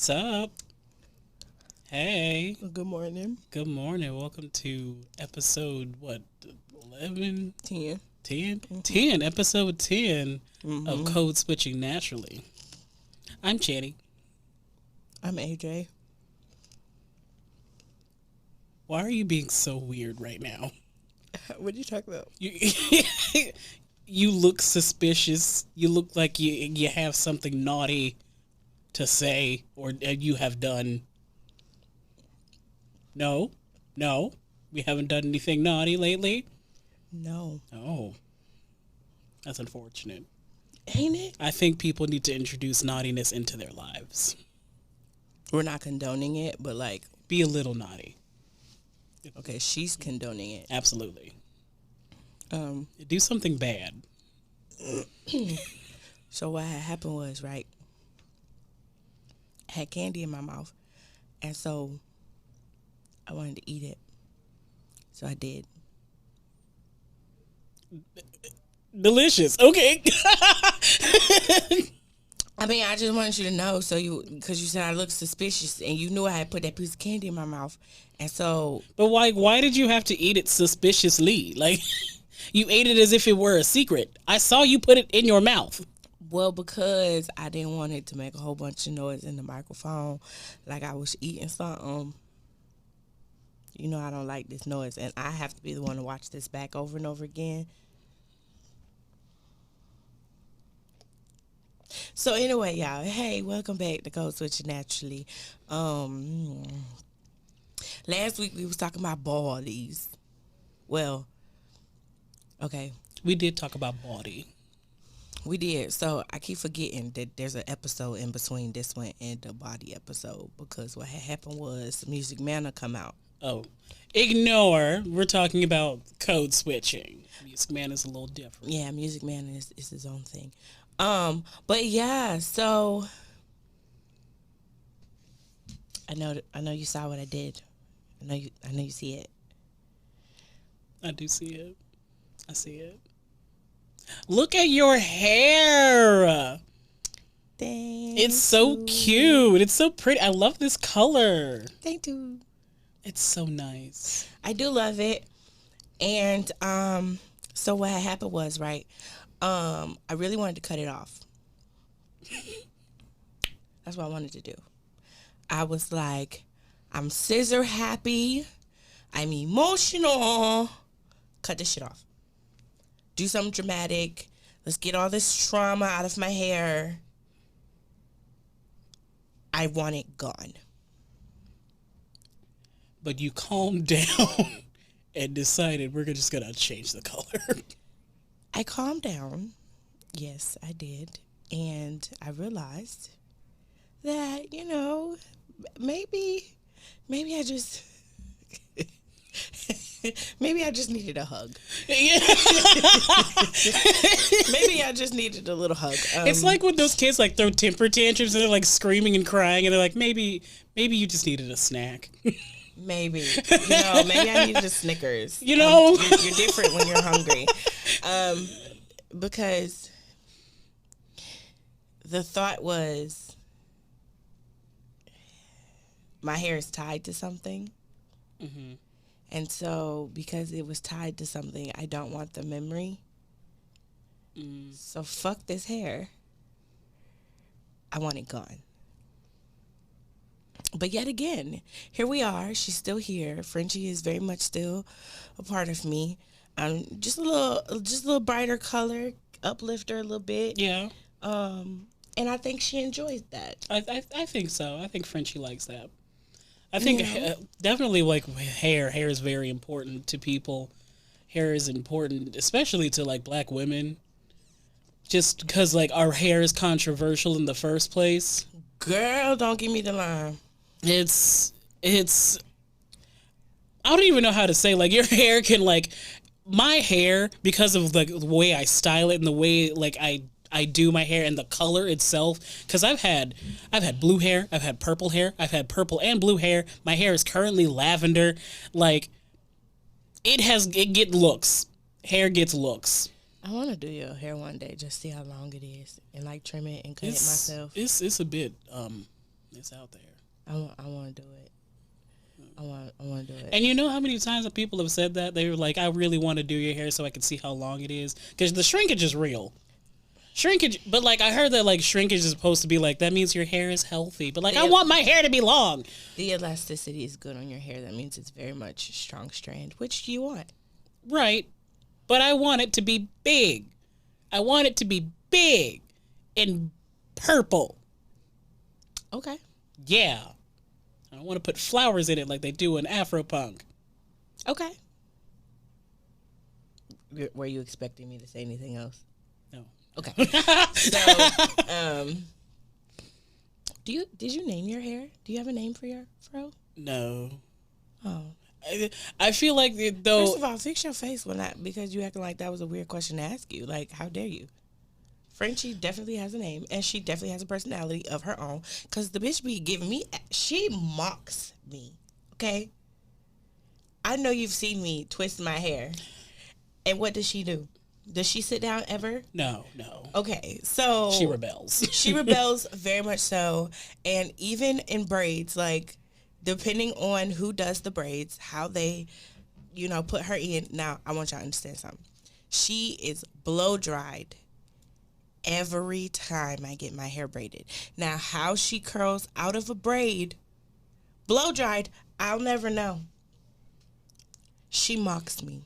What's up? Hey. Good morning. Good morning. Welcome to episode, 11? 10. 10? 10. Episode 10 of Code Switching Naturally. I'm Channy. I'm AJ. Why are you being so weird right now? What are you talking about? You look suspicious. You look like you have something naughty to say or you have done. No. We haven't done anything naughty lately. No. Oh. That's unfortunate. Ain't it? I think people need to introduce naughtiness into their lives. We're not condoning it, but like... Be a little naughty. Okay, she's condoning it. Absolutely. Do something bad. So what had happened was, right, I had candy in my mouth, and so I wanted to eat it. So I did. Delicious. Okay. I mean, I just wanted you to know, because you said I looked suspicious, and you knew I had put that piece of candy in my mouth, and so... But why did you have to eat it suspiciously? Like, you ate it as if it were a secret. I saw you put it in your mouth. Well, because I didn't want it to make a whole bunch of noise in the microphone, like I was eating something. You know I don't like this noise, and I have to be the one to watch this back over and over again. So anyway, y'all, hey, welcome back to Code Switchin Naturally. Last week we was talking about bodies. Well, okay. We did talk about body. We did. So I keep forgetting that there's an episode in between this one and the body episode, because what had happened was Music Manor come out. Oh, ignore. We're talking about code switching. Music Man is a little different. Yeah, Music Manor is his own thing. But yeah, so I know you saw what I did. I know you see it. I do see it. I see it. Look at your hair. Thank It's so cute. It's so pretty. I love this color. Thank you. It's so nice. I do love it. And so what had happened was, right, I really wanted to cut it off. That's what I wanted to do. I was like, I'm scissor happy. I'm emotional. Cut this shit off. Do something dramatic. Let's get all this trauma out of my hair. I want it gone. But you calmed down and decided we're just going to change the color. I calmed down. Yes, I did. And I realized that, maybe I just... Maybe I just needed a hug. Yeah. Maybe I just needed a little hug. It's like when those kids like throw temper tantrums and they're like screaming and crying and they're like, maybe you just needed a snack. Maybe. Maybe I needed a Snickers. You're different when you're hungry. Because the thought was my hair is tied to something. Mm-hmm. And so, because it was tied to something, I don't want the memory. So, fuck this hair. I want it gone. But yet again, here we are. She's still here. Frenchie is very much still a part of me. Just a little brighter color, uplift her a little bit. Yeah. And I think she enjoys that. I think so. I think Frenchie likes that. I think definitely like hair. Hair is very important to people. Hair is important, especially to like black women. Just because like our hair is controversial in the first place. Girl, don't give me the line. It's I don't even know how to say, like, your hair can like my hair, because of like the way I style it and the way like I do my hair and the color itself, because I've had blue hair, I've had purple hair, I've had purple and blue hair. My hair is currently lavender. Like, it get looks. Hair gets looks. I want to do your hair one day, just see how long it is, and like trim it and cut it myself. It's a bit It's out there. I want to do it. I want to do it. And you know how many times that people have said that? They were like, I really want to do your hair so I can see how long it is. Because the shrinkage is real. Shrinkage, but like I heard that like shrinkage is supposed to be like, that means your hair is healthy. But like, I want my hair to be long. The elasticity is good on your hair. That means it's very much strong strand. Which do you want? Right. But I want it to be big. I want it to be big and purple. Okay. Yeah. I don't want to put flowers in it like they do in Afropunk. Okay. Were you expecting me to say anything else? No. Okay. So, did you name your hair? Do you have a name for your fro? No. Oh. I feel like though. First of all, fix your face because you acting like that was a weird question to ask you. Like, how dare you? Frenchie definitely has a name, and she definitely has a personality of her own. Because the bitch be giving me, she mocks me, okay? I know you've seen me twist my hair. And what does she do? Does she sit down ever? No. Okay, so. She rebels. She rebels very much so. And even in braids, like, depending on who does the braids, how they, put her in. Now, I want y'all to understand something. She is blow dried every time I get my hair braided. Now, how she curls out of a braid, blow dried, I'll never know. She mocks me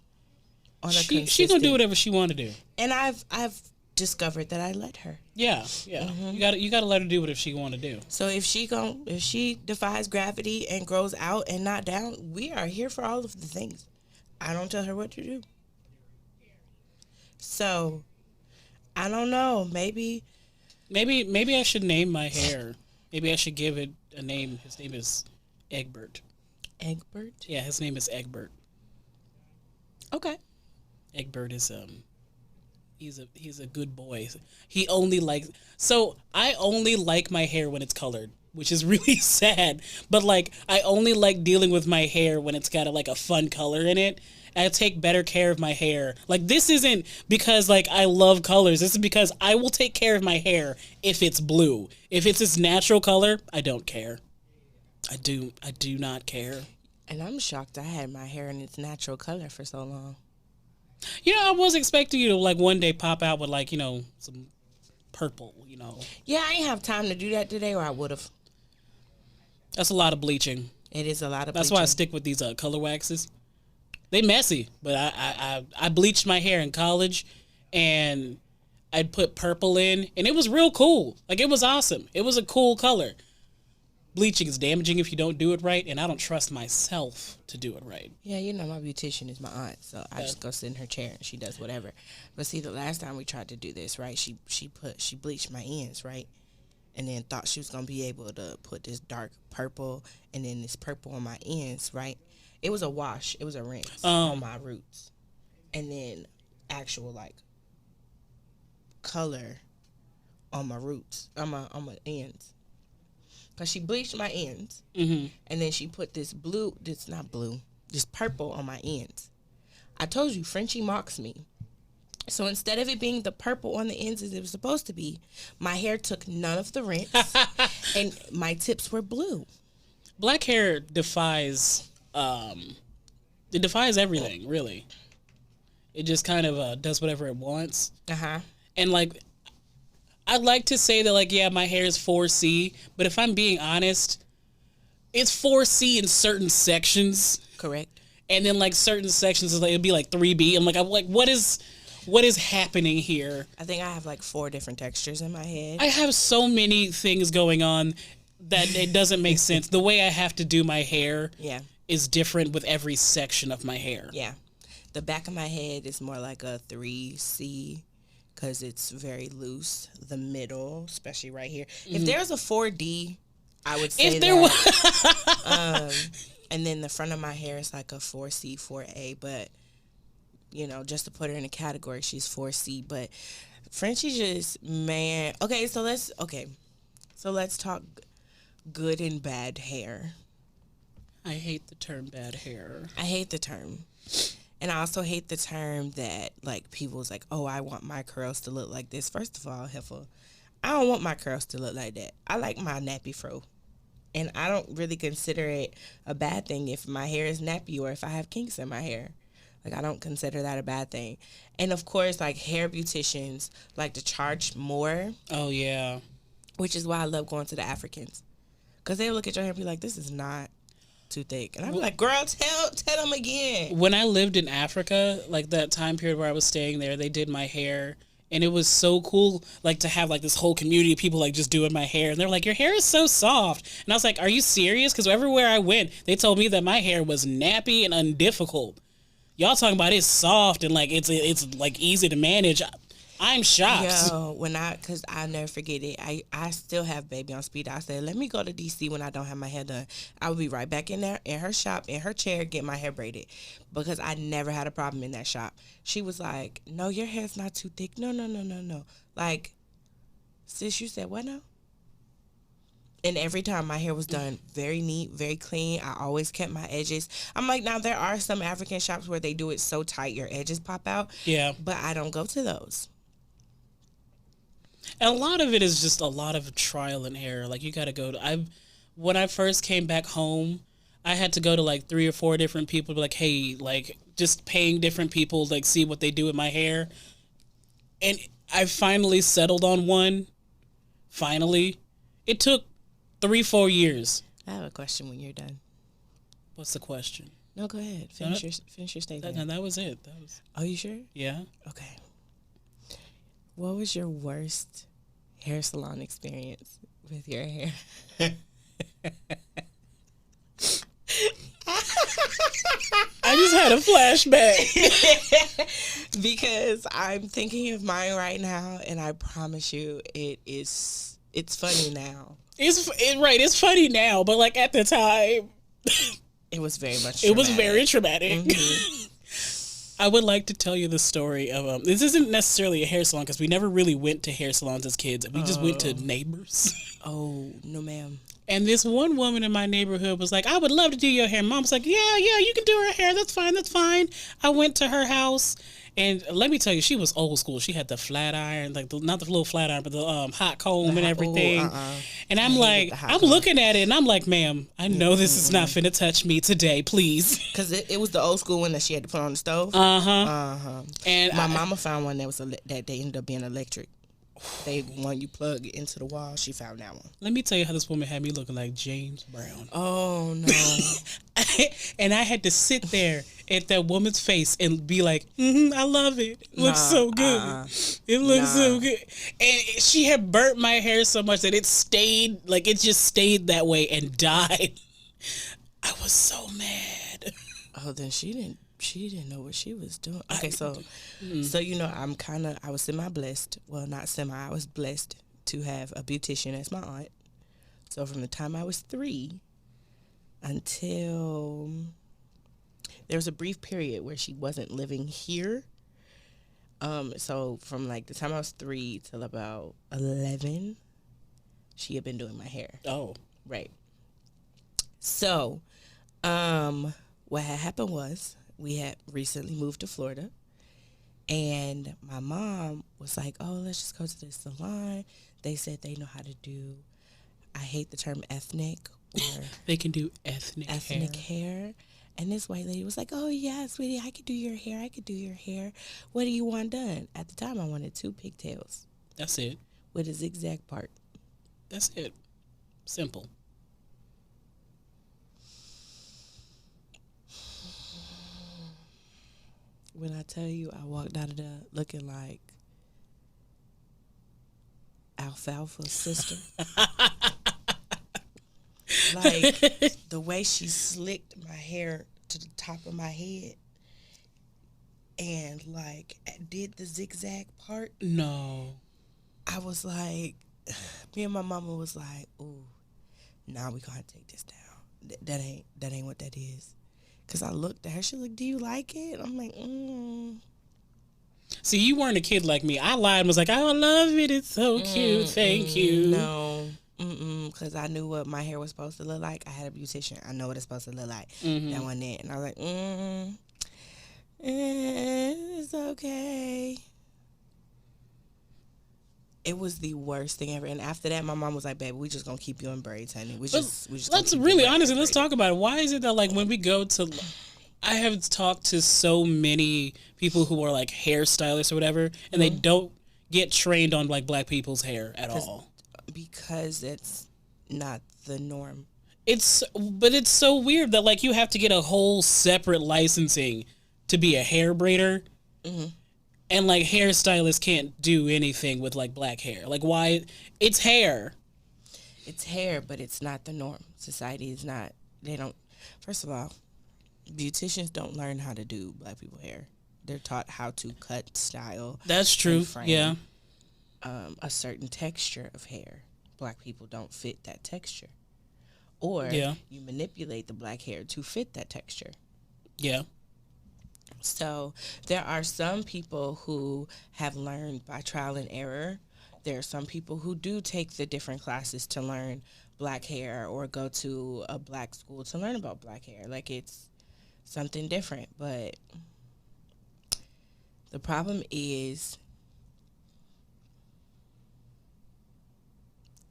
on a consistent. She gonna do whatever she want to do. And I've discovered that I let her. Yeah. Mm-hmm. You gotta let her do whatever she want to do. So if she defies gravity and grows out and not down, we are here for all of the things. I don't tell her what to do. So I don't know. Maybe I should name my hair. Maybe I should give it a name. His name is Egbert. Egbert? Yeah, his name is Egbert. Okay. Egbert is he's a good boy. I only like my hair when it's colored, which is really sad. But like I only like dealing with my hair when it's got a fun color in it. I take better care of my hair. Like, this isn't because, like, I love colors. This is because I will take care of my hair if it's blue. If it's its natural color, I don't care. I do not care. And I'm shocked I had my hair in its natural color for so long. I was expecting you to, like, one day pop out with, like, some purple, Yeah, I didn't have time to do that today, or I would have. That's a lot of bleaching. It is a lot of bleaching. That's why I stick with these color waxes. They messy, but I bleached my hair in college, and I'd put purple in, and it was real cool. Like, it was awesome. It was a cool color. Bleaching is damaging if you don't do it right, and I don't trust myself to do it right. Yeah, my beautician is my aunt, so I just go sit in her chair and she does whatever. But see, the last time we tried to do this, right, she bleached my ends, right, and then thought she was gonna be able to put this dark purple and then this purple on my ends, right. It was a wash. It was a rinse on my roots. And then actual, like, color on my roots, on my ends. Because she bleached my ends. Mm-hmm. And then she put this purple on my ends. I told you, Frenchie mocks me. So instead of it being the purple on the ends as it was supposed to be, my hair took none of the rinse. And my tips were blue. Black hair defies... it defies everything, really. It just kind of does whatever it wants. Uh-huh. And, like, I'd like to say that, like, yeah, my hair is 4C, but if I'm being honest, it's 4C in certain sections. Correct. And then, like, certain sections, it'd be, like, 3B. I'm like, what is happening here? I think I have, like, 4 different textures in my head. I have so many things going on that it doesn't make sense. The way I have to do my hair. Yeah. Is different with every section of my hair. Yeah. The back of my head is more like a 3C because it's very loose. The middle, especially right here. Mm-hmm. If there was a 4D, I would say and then the front of my hair is like a 4C, 4A. But, just to put her in a category, she's 4C. But Frenchie just, man. Okay, so let's talk good and bad hair. I hate the term bad hair. I hate the term. And I also hate the term that, like, people's like, oh, I want my curls to look like this. First of all, heifer, I don't want my curls to look like that. I like my nappy fro. And I don't really consider it a bad thing if my hair is nappy or if I have kinks in my hair. Like, I don't consider that a bad thing. And of course, like, hair beauticians like to charge more. Oh, yeah. Which is why I love going to the Africans. Because they'll look at your hair and be like, this is not too thick. And I'm like, girl, tell them again. When I lived in Africa, like that time period where I was staying there, they did my hair. And it was so cool, like, to have, like, this whole community of people, like, just doing my hair. And they're like, your hair is so soft. And I was like, are you serious? Because everywhere I went, they told me that my hair was nappy and undifficult. Y'all talking about it's soft and, like, it's like, easy to manage. I'm shocked. Yo, because I'll never forget it. I still have baby on speed. I said, let me go to DC when I don't have my hair done. I will be right back in there, in her shop, in her chair, get my hair braided. Because I never had a problem in that shop. She was like, no, your hair's not too thick. No. Like, sis, you said what now? And every time my hair was done very neat, very clean. I always kept my edges. I'm like, now there are some African shops where they do it so tight your edges pop out. Yeah. But I don't go to those. And a lot of it is just a lot of trial and error. Like, you got to go to... When I first came back home, I had to go to, like, 3 or 4 different people. Be like, hey, like, just paying different people, like, see what they do with my hair. And I finally settled on one. Finally. It took 3-4 years. I have a question when you're done. What's the question? No, go ahead. Finish your statement. That was it. Oh, you sure? Yeah. Okay. What was your worst hair salon experience with your hair? I just had a flashback. Because I'm thinking of mine right now, and I promise you it's funny now. It's funny now, but, like, at the time, it was very much traumatic. It was very traumatic. Mm-hmm. I would like to tell you the story of this isn't necessarily a hair salon because we never really went to hair salons as kids. We just went to neighbors. Oh, no ma'am. And this one woman in my neighborhood was like, I would love to do your hair. Mom was like, yeah, you can do her hair. That's fine. I went to her house. And let me tell you, she was old school. She had the flat iron, like not the little flat iron, but the hot comb and everything. And I'm like, I'm looking at it and I'm like, ma'am, I know this is not finna touch me today, please. Because it was the old school one that she had to put on the stove. And my mama found one that they ended up being electric. They want you plug it into the wall. She found that one. Let me tell you how this woman had me looking like James Brown. Oh no! And I had to sit there at that woman's face and be like, I love it. It looks so good. It looks so good. And she had burnt my hair so much that it just stayed that way and died. I was so mad. Oh, then she didn't know what she was doing. Okay, so I was semi-blessed. Well, not semi. I was blessed to have a beautician as my aunt. So from the time I was 3 until there was a brief period where she wasn't living here. So from like the time I was 3 till about 11, she had been doing my hair. Oh, right. So, what had happened was, we had recently moved to Florida, and my mom was like, oh, let's just go to this salon. They said they know how to do, I hate the term ethnic, or they can do ethnic hair. And this white lady was like, oh, yeah, sweetie, I could do your hair. What do you want done? At the time, I wanted 2 pigtails. That's it. With a zigzag part. That's it. Simple. When I tell you I walked out of there looking like Alfalfa's sister. Like, the way she slicked my hair to the top of my head and, like, did the zigzag part. No. I was like, me and my mama was like, ooh, nah, we gonna take this down. That ain't what that is. Because I looked at her. She like, do you like it? I'm like, See, you weren't a kid like me. I lied and was like, I love it. It's so cute. Thank you. No. Because I knew what my hair was supposed to look like. I had a beautician. I know what it's supposed to look like. That wasn't it. And I was like, it's okay. It was the worst thing ever. And after that, my mom was like, "Baby, we just gonna keep you in braids, honey. We But just gonna let's keep you really in honestly, let's braided." talk about it. Why is it that like when we go to, I have talked to so many people who are like hairstylists or whatever, and they don't get trained on like black people's hair at all. Because it's not the norm. But it's so weird that like you have to get a whole separate licensing to be a hair braider, and like hairstylists can't do anything with like black hair. Like why? It's hair. It's hair, but it's not the norm. Society is not. They don't. First of all, beauticians don't learn how to do black people hair. They're taught how to cut, style. That's true. Frame, Yeah. A certain texture of hair. Black people don't fit that texture. Or you manipulate the black hair to fit that texture. Yeah. So there are some people who have learned by trial and error. There are some people who do take the different classes to learn black hair or go to a black school to learn about black hair. Like it's something different. But the problem is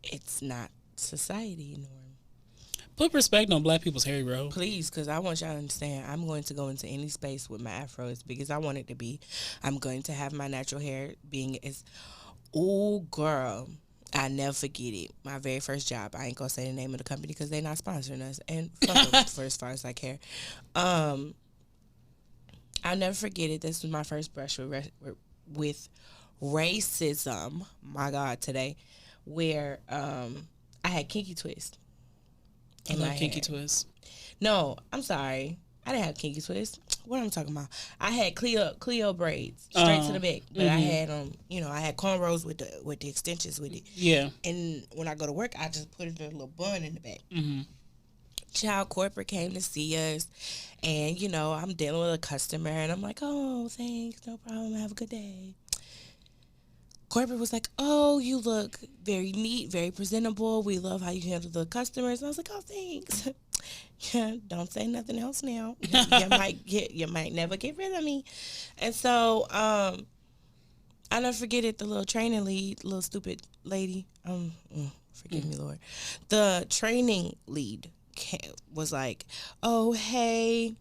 it's not society norm. Put respect on black people's hair, bro. Please, because I want y'all to understand, I'm going to go into any space with my afro as big as I want it to be. I'm going to have my natural hair being as, oh, girl, I never forget it. My very first job, I ain't going to say the name of the company because they're not sponsoring us, and fuck them for as far as I care. I'll never forget it. This was my first brush with racism, my God, today, where I had kinky twist. I love kinky twist. No, I'm sorry. I didn't have kinky twist. What am I talking about? I had Cleo braids straight to the back, but I had I had cornrows with the extensions with it. Yeah. And when I go to work, I just put it in a little bun in the back. Child corporate came to see us, and I'm dealing with a customer, and I'm like, oh, thanks, no problem, have a good day. Corporate was like, oh, you look very neat, very presentable. We love how you handle the customers. And I was like, oh, thanks. Yeah, don't say nothing else now. You might never get rid of me. And so I never forget it. The little training lead, little stupid lady. Forgive me, Lord. The training lead was like, oh, hey,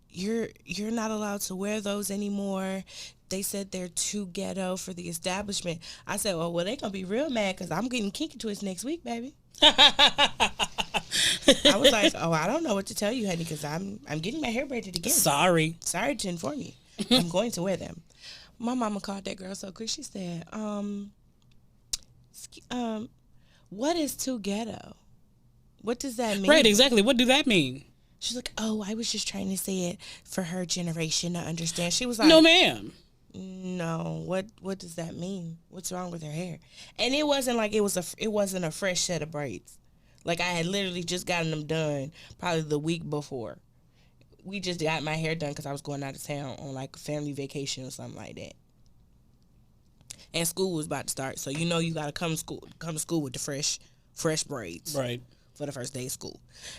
you're not allowed to wear those anymore. They said they're too ghetto for the establishment. I said, well, they're going to be real mad because I'm getting kinky twist next week, baby. I was like, oh, I don't know what to tell you, honey, because I'm getting my hair braided again. Sorry to inform you. I'm going to wear them. My mama called that girl so quick. She said, what is too ghetto? What does that mean? Right, exactly. What do that mean? She's like, oh, I was just trying to say it for her generation to understand. She was like, no, ma'am. No, what does that mean? What's wrong with her hair? And it wasn't like it wasn't a fresh set of braids. Like I had literally just gotten them done probably the week before. We just got my hair done because I was going out of town on like a family vacation or something like that. And school was about to start, so you gotta come to school with the fresh braids. Right. For the first day of school.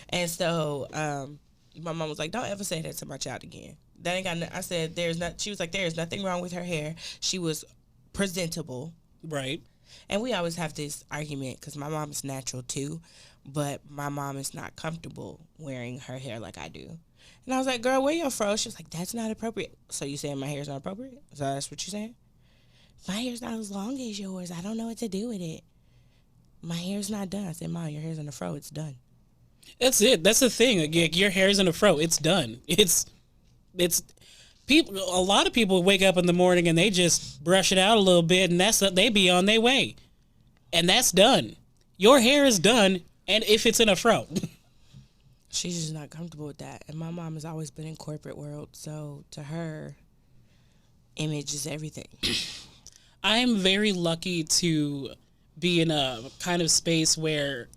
And so my mom was like, don't ever say that to my child again. That ain't got I said, she was like, there's nothing wrong with her hair. She was presentable. Right. And we always have this argument because my mom is natural too, but my mom is not comfortable wearing her hair like I do. And I was like, girl, wear your fro. She was like, that's not appropriate. So you saying my hair's not appropriate? So that's what you're saying? My hair's not as long as yours. I don't know what to do with it. My hair's not done. I said, Mom, your hair's in the fro. It's done. That's it. That's the thing. Like, your hair's in a fro. It's done. It's people. A lot of people wake up in the morning and they just brush it out a little bit, and they be on their way, and that's done. Your hair is done, and if it's in a fro, she's just not comfortable with that. And my mom has always been in corporate world, so to her, image is everything. I'm very lucky to be in a kind of space where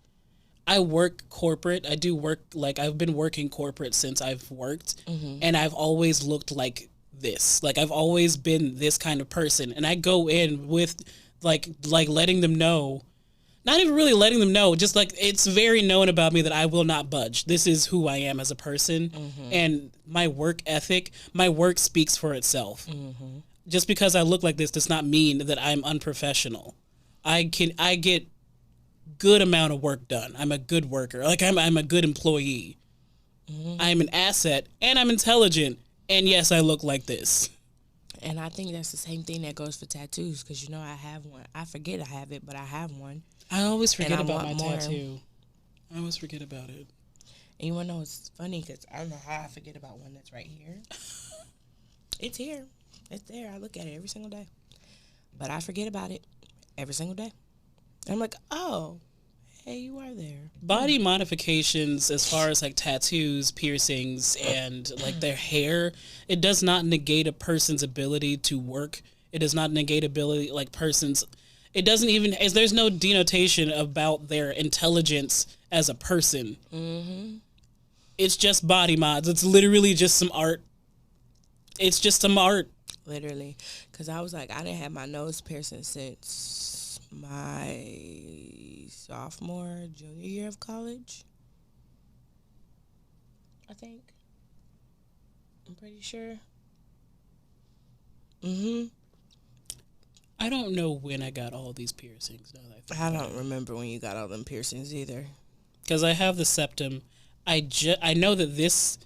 I work corporate. I do work, like I've been working corporate since I've worked, and I've always looked like this. Like I've always been this kind of person, and I go in with like letting them know, not even really letting them know, just like it's very known about me that I will not budge. This is who I am as a person, and my work ethic, my work speaks for itself. just because I look like this does not mean that I'm unprofessional. I get good amount of work done. I'm a good worker. Like I'm a good employee. I'm an asset and I'm intelligent. And yes, I look like this. And I think that's the same thing that goes for tattoos, because you know I have one. I forget I have it, but I have one. I always forget about my more. tattoo. I always forget about it. And you want to know what's funny? Because I don't know how I forget about one that's right here. It's here. It's there. I look at it every single day. But I forget about it every single day. And I'm like, oh, hey, you are there. Body modifications, as far as like tattoos, piercings, and like their hair, it does not negate a person's ability to work. It does not negate ability, like person's. It doesn't even, as there's no denotation about their intelligence as a person. Mm-hmm. It's just body mods. It's literally just some art. It's just some art. Literally. Because I was like, I didn't have my nose piercing since my sophomore, junior year of college. I think. I'm pretty sure. Mm-hmm. I don't know when I got all these piercings. I don't remember when you got all them piercings either. Because I have the septum. I know that this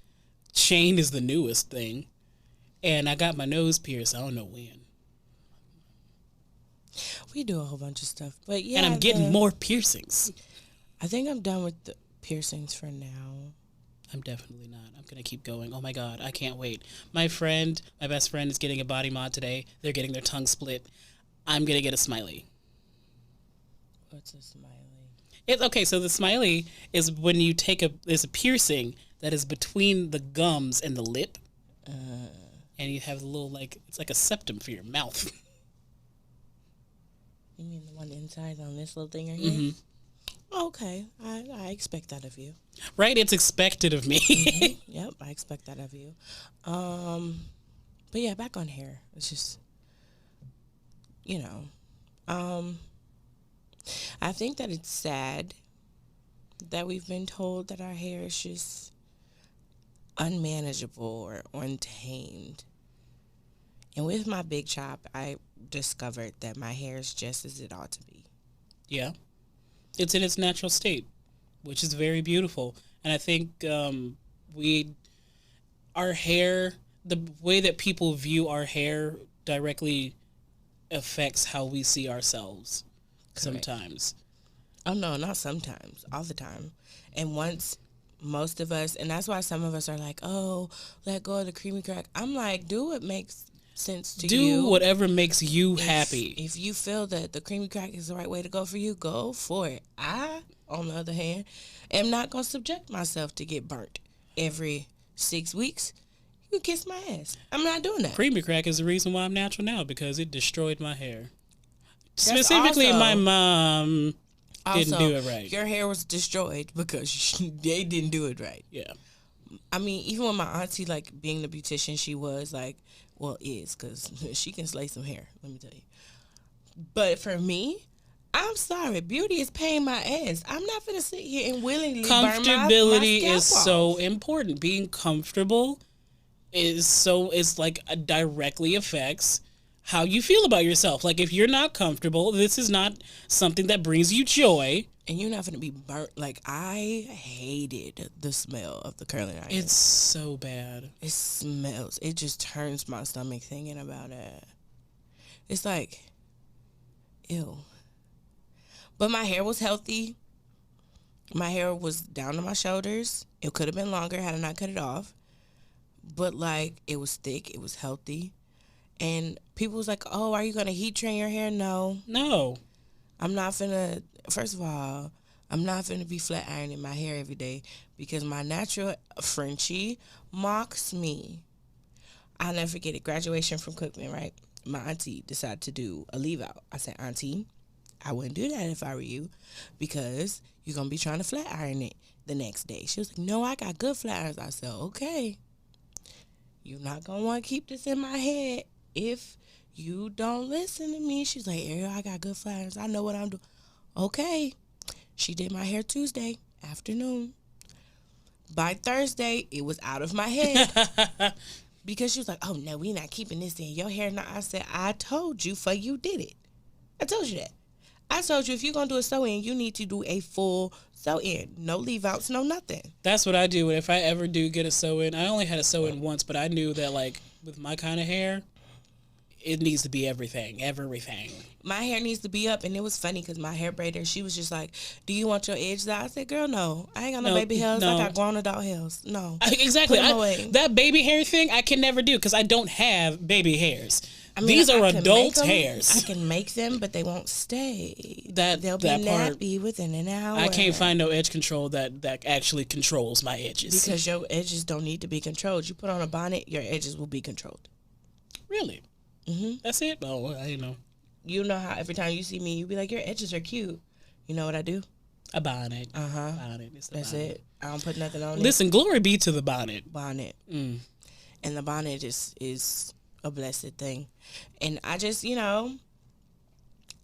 chain is the newest thing. And I got my nose pierced. I don't know when. We do a whole bunch of stuff. But yeah. And I'm getting more piercings. I think I'm done with the piercings for now. I'm definitely not. I'm going to keep going. Oh my God, I can't wait. My best friend is getting a body mod today. They're getting their tongue split. I'm going to get a smiley. What's a smiley? Okay, so the smiley is when you there's a piercing that is between the gums and the lip. And you have a little, it's like a septum for your mouth. You mean the one inside on this little thing right here? Mm-hmm. Okay, I expect that of you. Right? It's expected of me. Mm-hmm. Yep, I expect that of you. But yeah, back on hair. It's just, I think that it's sad that we've been told that our hair is just unmanageable or untamed. And with my big chop, I discovered that my hair is just as it ought to be. Yeah. It's in its natural state, which is very beautiful. And I think our hair, the way that people view our hair directly affects how we see ourselves. Correct. Sometimes. Oh, no, not sometimes. All the time. And once most of us, and that's why some of us are like, oh, let go of the creamy crack. I'm like, do what makes sense to you. Do whatever makes you happy. If you feel that the creamy crack is the right way to go for you, go for it. I, on the other hand, am not going to subject myself to get burnt every 6 weeks. You can kiss my ass. I'm not doing that. Creamy crack is the reason why I'm natural now, because it destroyed my hair. Specifically, my mom didn't do it right. Your hair was destroyed because they didn't do it right. Yeah. I mean, even when my auntie, being the beautician she was, is, because she can slay some hair, let me tell you. But for me, I'm sorry, beauty is paying my ass. I'm not going to sit here and willingly burn my scalp is off. So important. Being comfortable directly affects how you feel about yourself. Like, if you're not comfortable, this is not something that brings you joy. And you're not going to be burnt. I hated the smell of the curling iron. It's so bad. It smells. It just turns my stomach thinking about it. It's like, ew. But my hair was healthy. My hair was down to my shoulders. It could have been longer had I not cut it off. But, it was thick. It was healthy. And people was like, oh, are you going to heat train your hair? No. I'm not finna, first of all, I'm not finna be flat ironing my hair every day because my natural Frenchie mocks me. I'll never forget it. Graduation from Cookman, right? My auntie decided to do a leave out. I said, Auntie, I wouldn't do that if I were you because you're going to be trying to flat iron it the next day. She was like, no, I got good flat irons. I said, okay. You're not going to want to keep this in my head if you don't listen to me. She's like, Ariel, I got good flat irons. I know what I'm doing. Okay. She did my hair Tuesday afternoon. By Thursday, it was out of my head. Because she was like, oh, no, we not keeping this in your hair. Now, I said, I told you for you did it. I told you that. I told you if you're going to do a sew-in, you need to do a full sew-in. No leave-outs, no nothing. That's what I do. If I ever do get a sew-in, I only had a sew-in once, but I knew that, like, with my kind of hair, it needs to be everything. My hair needs to be up, and it was funny because my hair braider, she was just like, do you want your edges out? I said, girl, no. I ain't got no baby hairs. No. I got grown adult hairs. No. Exactly. Put 'em away. That baby hair thing, I can never do because I don't have baby hairs. These are adult hairs. I can make them, but they won't stay. They'll be that part, nappy within an hour. I can't find no edge control that actually controls my edges. Because your edges don't need to be controlled. You put on a bonnet, your edges will be controlled. Really? Mm-hmm. That's it? Oh, I didn't know. You know how every time you see me, you be like, your edges are cute. You know what I do? A bonnet. Uh-huh. Bonnet. That's it. I don't put nothing on it. Listen, glory be to the bonnet. Bonnet. And the bonnet is a blessed thing. And I just, I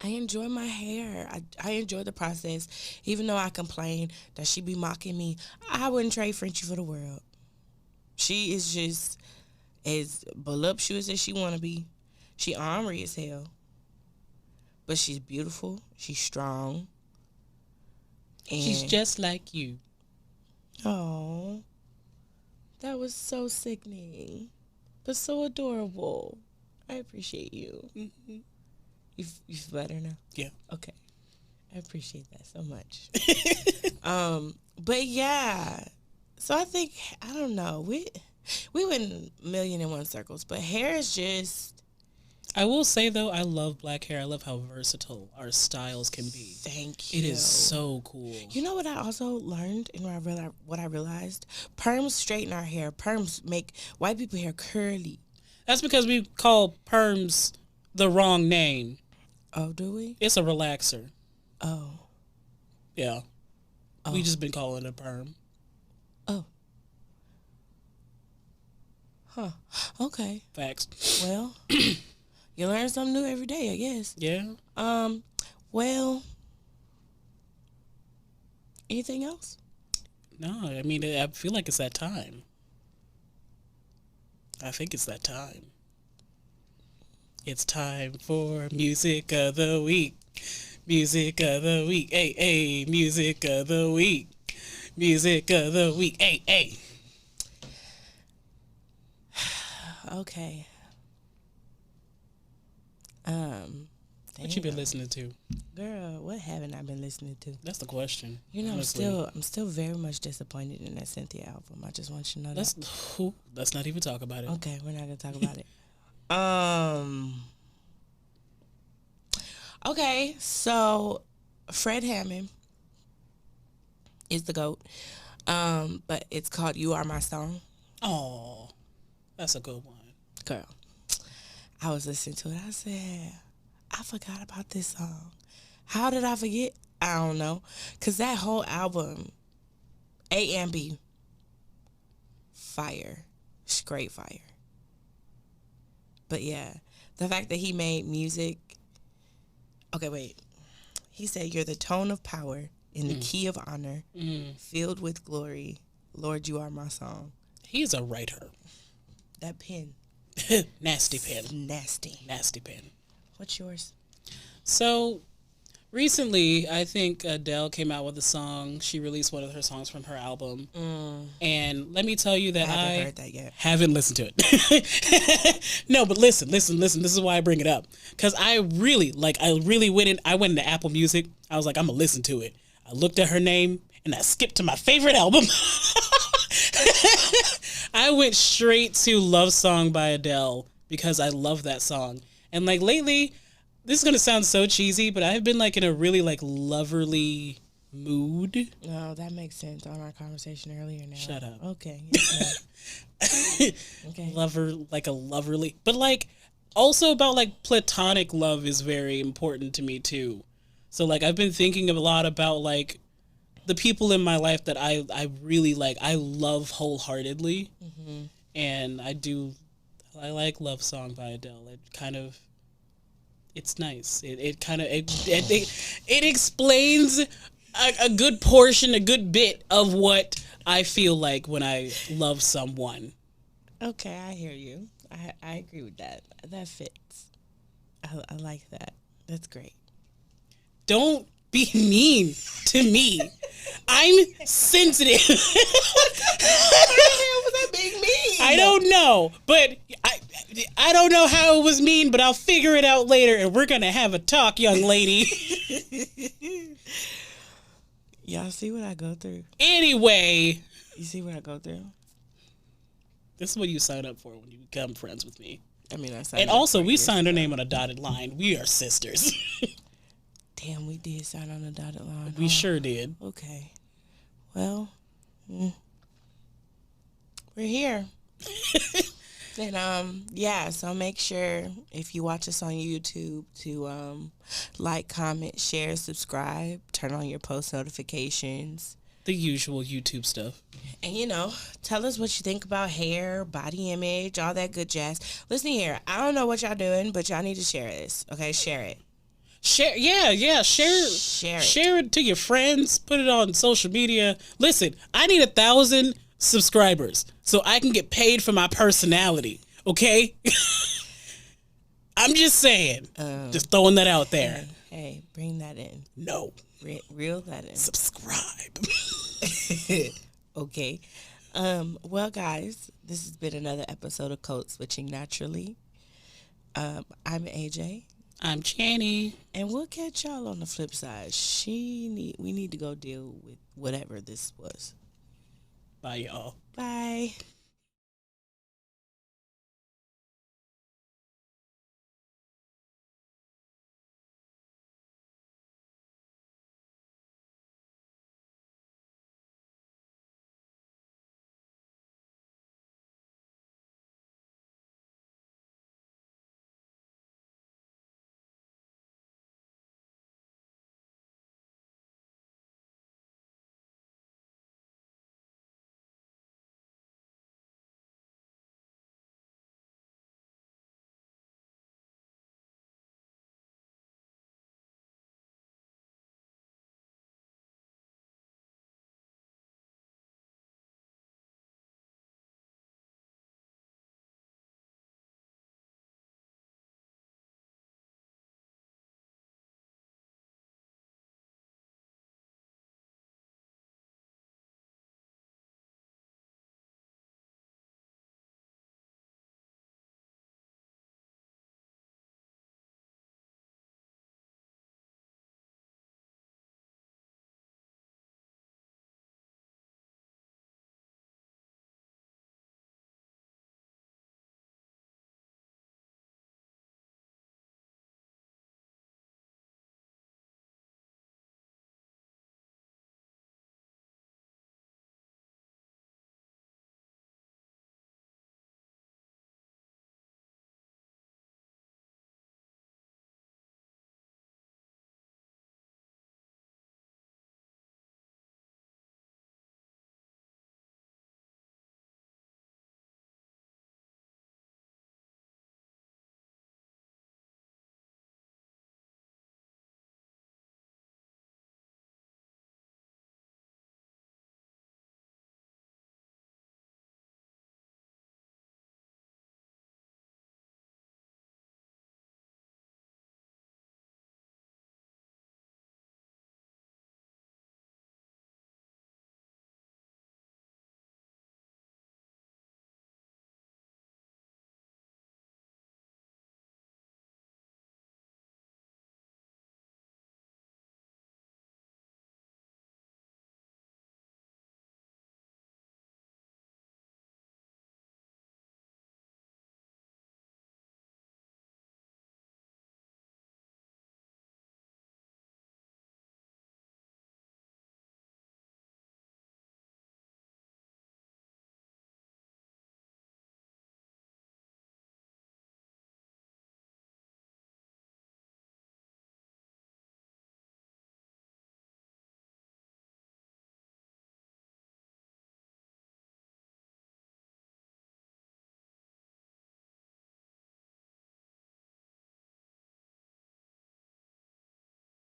enjoy my hair. I enjoy the process. Even though I complain that she be mocking me, I wouldn't trade Frenchie for the world. She is just as voluptuous as she want to be. She ornery as hell. But she's beautiful. She's strong. And she's just like you. Oh, that was so sickening, but so adorable. I appreciate you. Mm-hmm. You feel better now? Yeah. Okay. I appreciate that so much. But yeah. So I think, I don't know. We went million and one circles, but hair is just. I will say, though, I love black hair. I love how versatile our styles can be. Thank you. It is so cool. You know what I also learned and what I realized? Perms straighten our hair. Perms make white people hair curly. That's because we call perms the wrong name. Oh, do we? It's a relaxer. Oh. Yeah. Oh. We just been calling it a perm. Oh. Huh. Okay. Facts. Well, you learn something new every day, I guess. Yeah. Well, anything else? No, I mean, I feel like it's that time. I think it's that time. It's time for Music of the Week. Music of the Week. Hey, hey. Music of the Week. Music of the Week. Hey, hey. Okay. What you been listening to? Girl, what haven't I been listening to? That's the question. Honestly. I'm still very much disappointed in that Cynthia album. I just want you to know that. Let's not even talk about it. Okay, we're not gonna talk about it. Okay, so Fred Hammond is the GOAT. But it's called You Are My Song. Oh, that's a good one. Girl, I was listening to it. I said, I forgot about this song. How did I forget? I don't know. Because that whole album, A and B, fire. Straight fire. But yeah, the fact that he made music. Okay, wait. He said, you're the tone of power in the key of honor, filled with glory. Lord, you are my song. He's a writer. That pen. Nasty pen. Nasty pen. What's yours? So, recently, I think Adele came out with a song. She released one of her songs from her album. And let me tell you that I haven't heard that yet. Haven't listened to it. No, but listen. This is why I bring it up. Because I went into Apple Music. I was like, I'm going to listen to it. I looked at her name, and I skipped to my favorite album. I went straight to Love Song by Adele because I love that song. And like lately, this is going to sound so cheesy, but I've been like in a really like loverly mood. No, that makes sense on our conversation earlier now. Shut up. Okay. Yes, okay. Loverly. But like also about like platonic love is very important to me too. So like I've been thinking a lot about like the people in my life that I really like, I love wholeheartedly. Mm-hmm. And I like Love Song by Adele. It's nice. It explains a good portion, a good bit of what I feel like when I love someone. Okay, I hear you. I agree with that. That fits. I like that. That's great. Don't be mean to me. I'm sensitive. Was that being mean? I don't know, but I don't know how it was mean, but I'll figure it out later, and we're gonna have a talk, young lady. Y'all see what I go through? Anyway, You see what I go through? this is what you sign up for when you become friends with me. I mean, I signed And up also, for we years signed our ago. name on a dotted line. We are sisters. Damn, we did sign on a dotted line. We huh? sure did. Okay. Well, we're here. And yeah, so make sure if you watch us on YouTube to like, comment, share, subscribe, turn on your post notifications. The usual YouTube stuff. And tell us what you think about hair, body image, all that good jazz. Listen here, I don't know what y'all doing, but y'all need to share this. Okay, share it. Share, yeah, share it to your friends. Put it on social media. Listen, I need 1,000 subscribers so I can get paid for my personality. Okay, I'm just saying, just throwing that out there. Hey, bring that in. No, Reel that in. subscribe. Okay. Well, guys, this has been another episode of Code Switching Naturally. I'm AJ. I'm Channy. And we'll catch y'all on the flip side. We need to go deal with whatever this was. Bye, y'all. Bye.